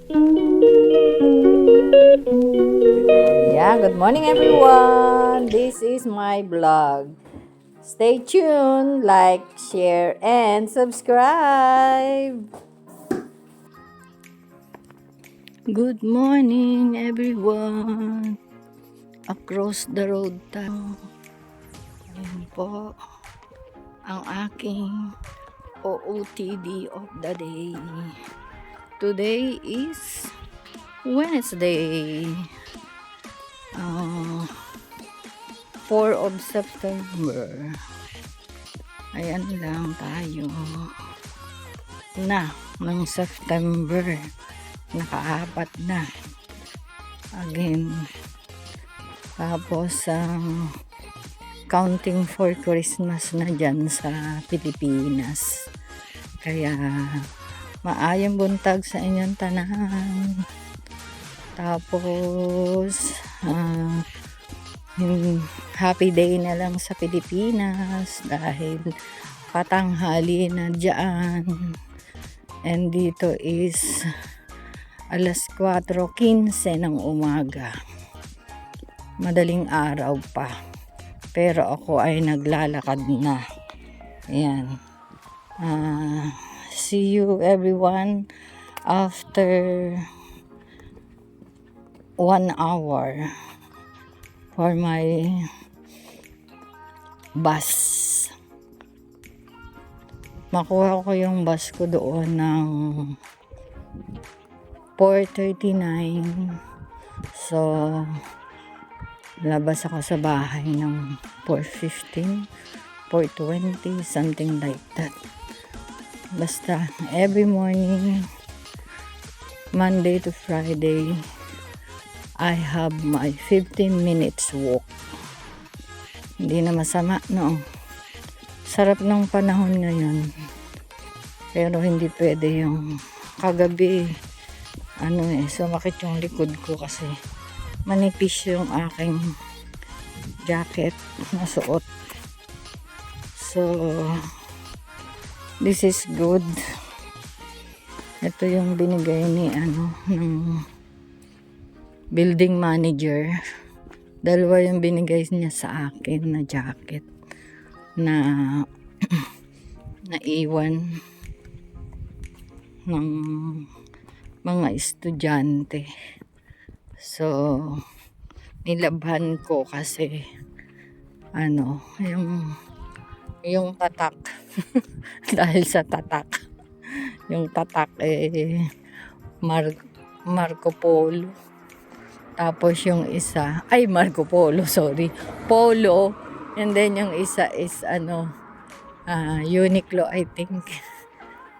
Yeah, good morning everyone. This is my vlog. Stay tuned, like, share, and subscribe. Good morning everyone. Across the road tayo. Ayan po ang aking OOTD of the day. Today is Wednesday. 4 of September. Ayan lang tayo na ng September. Nakaapat na. Again. Tapos, counting for Christmas na dyan sa Pilipinas. Kaya, maayong buntag sa inyong tanan. Tapos, happy day na lang sa Pilipinas dahil patanghali na dyan. And dito is alas 4:15 ng umaga. Madaling araw pa. Pero ako ay naglalakad na. Ayan. See you everyone after 1 hour for my bus. Makuha ko yung bus ko doon ng 4:39. So, labas ako sa bahay ng 4:15, 4:20, something like that. Basta, every morning, Monday to Friday, I have my 15 minutes walk. Hindi na masama, no? Sarap ng panahon ngayon. Pero hindi pwede yung kagabi. Sumakit yung likod ko kasi manipis yung aking jacket na suot. So, this is good. Ito yung binigay ni ng building manager. Dalawa yung binigay niya sa akin na jacket na naiwan ng mga estudyante. So, nilabhan ko kasi yung tatak dahil sa tatak yung tatak Marco Polo. Tapos yung isa, Marco Polo, sorry. Polo. And then yung isa is Uniqlo, I think.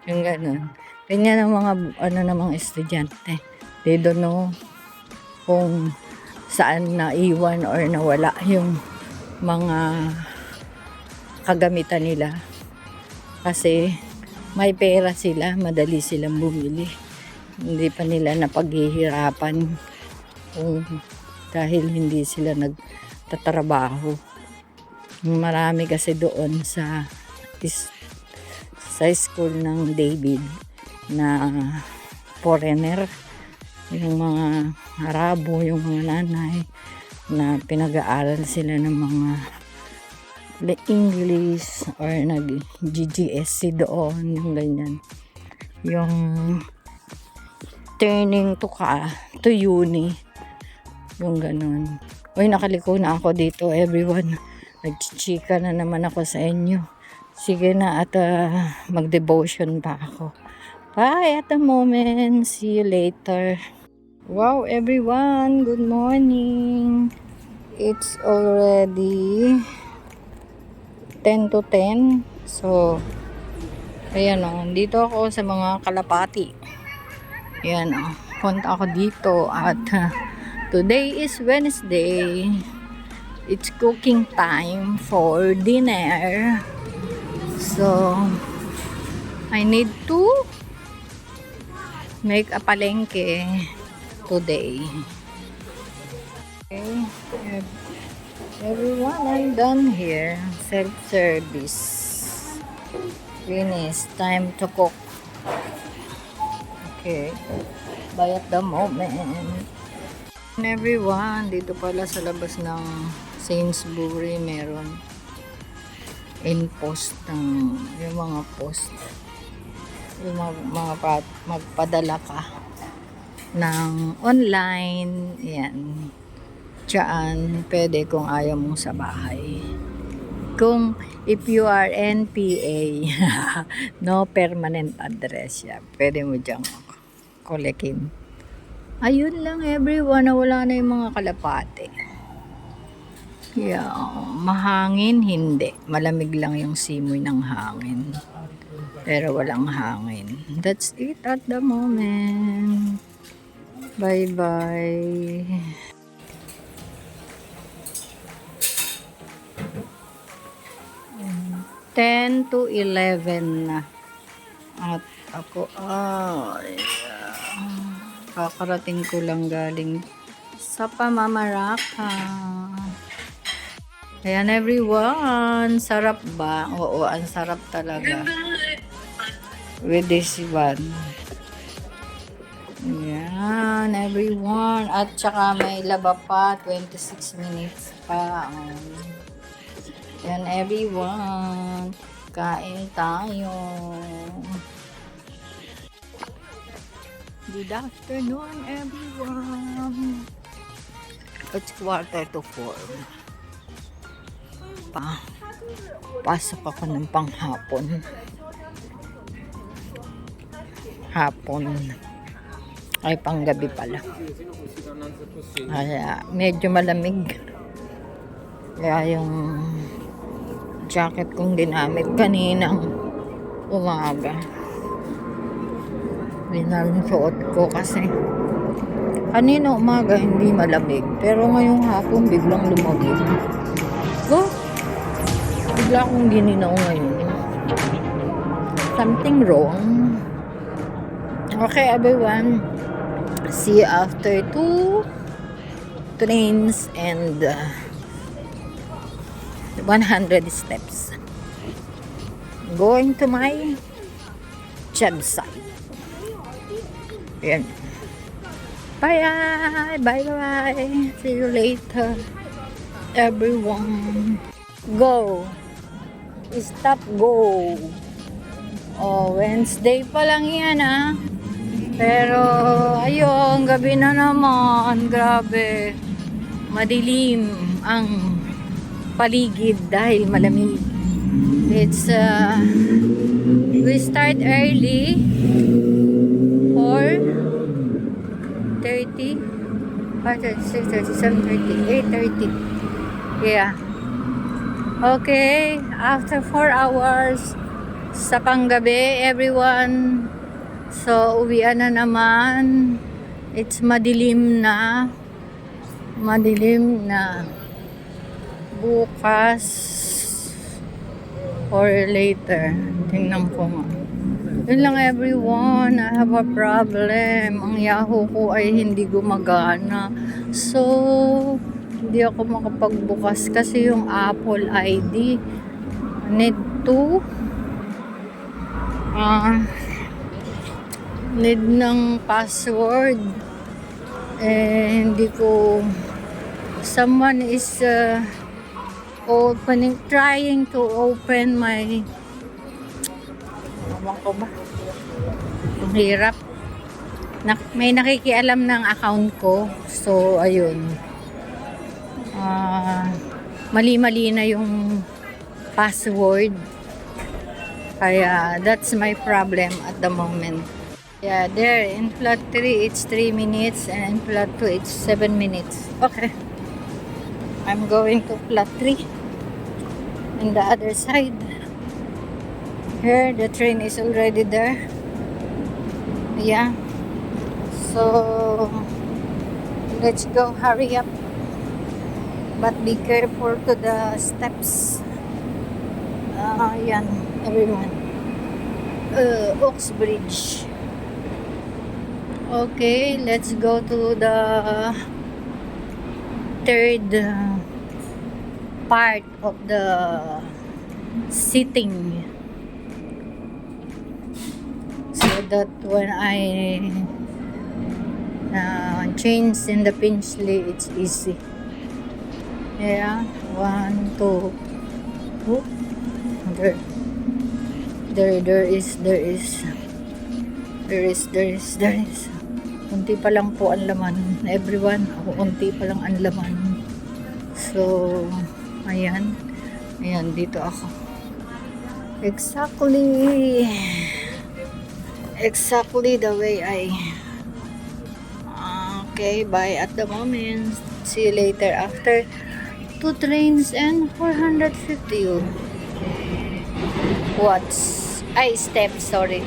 Yung ganun. Ganyan ang mga estudyante. They don't know kung saan naiwan or nawala yung mga kagamitan nila. Kasi may pera sila, madali silang bumili. Hindi pa nila napaghihirapan dahil hindi sila nagtatrabaho. Marami kasi doon sa school ng David na foreigner, yung mga Arabo, yung mga nanay na pinag-aaral sila ng mga English or nag-GGSC doon, yung ganyan, yung turning to uni, yung ganun. Uy, nakaliko na ako dito everyone. Nagchichika na naman ako sa inyo. Sige na at mag-devotion pa ako. Bye at the moment. See you later. Wow everyone, good morning. It's already 10 to 10. So, ayan dito ako sa mga kalapati. Ayan punta ako dito at today is Wednesday. It's cooking time for dinner. So, I need to make a palengke today. Okay. Everyone, I'm done here. Self-service. Finish. Time to cook. Okay. Buy at the moment. And everyone, dito pala sa labas ng Sainsbury meron in post ng yung mga post, yung magpadala ka ng online. Yan. Diyan, pwede kung ayaw mong sa bahay. Kung if you are NPA, no permanent address yan, pwede mo dyan kolekin. Ayun lang everyone, wala na yung mga kalapate. Yeah, mahangin hindi. Malamig lang yung simoy ng hangin. Pero walang hangin. That's it at the moment. Bye-bye. 10 to 11 na. At ako, kakarating ko lang galing sa pamamaraka. Ayan everyone, sarap ba? Oo, ang sarap talaga. With this one. Ayan everyone. At saka may laba pa, 26 minutes pa. Ayan everyone, kain tayo. Good afternoon everyone. It's 3:45. Pasok ako ng panghapon. Ay panggabi pala. Kaya medyo malamig. Kaya yung jacket kong ginamit kaninang umaga, suot ko kasi kanina umaga hindi malamig, pero ngayong hapon biglang lumamig. Bigla akong gininaw ngayon. Something wrong. Okay everyone, see you after 2 trains and 100 steps going to my job site. Ayan. Bye bye. See you later everyone. Go. Stop, go. Wednesday pa lang yan pero ayun, gabi na naman. Grabe, madilim ang paligid dahil malamig. It's we start early 4:30, 5:30, 6:30, 7:30, 8:30. Yeah. Okay, after 4 hours sa panggabi everyone. So uwian na naman. It's madilim na. Bukas or later, tingnan ko nga. Yun lang everyone, I have a problem. Ang Yahoo ko ay hindi gumagana, so hindi ako makapagbukas kasi yung Apple ID need ng password. Hindi ko, someone is trying to open my, ewan ko ba, ang hirap. May nakikialam ng account ko, so ayun, mali-mali na yung password, kaya that's my problem at the moment. Yeah, there in plot 3 it's 3 minutes and in plot 2 it's 7 minutes. Okay, I'm going to plot 3 on the other side. Here the train is already there. Yeah, so let's go, hurry up, but be careful to the steps. Yan everyone, Oxbridge. Okay, let's go to the third part of the sitting, so that when I Ayan, change in the Finchley, it's easy. Yeah, 1, 2. Oh, there is. Unti pa lang po ang laman. Everyone, unti pa lang ang laman. So, ayan. Ayan, dito ako. Exactly the way I... Okay, bye at the moment. See you later after 2 trains and 450 watts. Steps, sorry.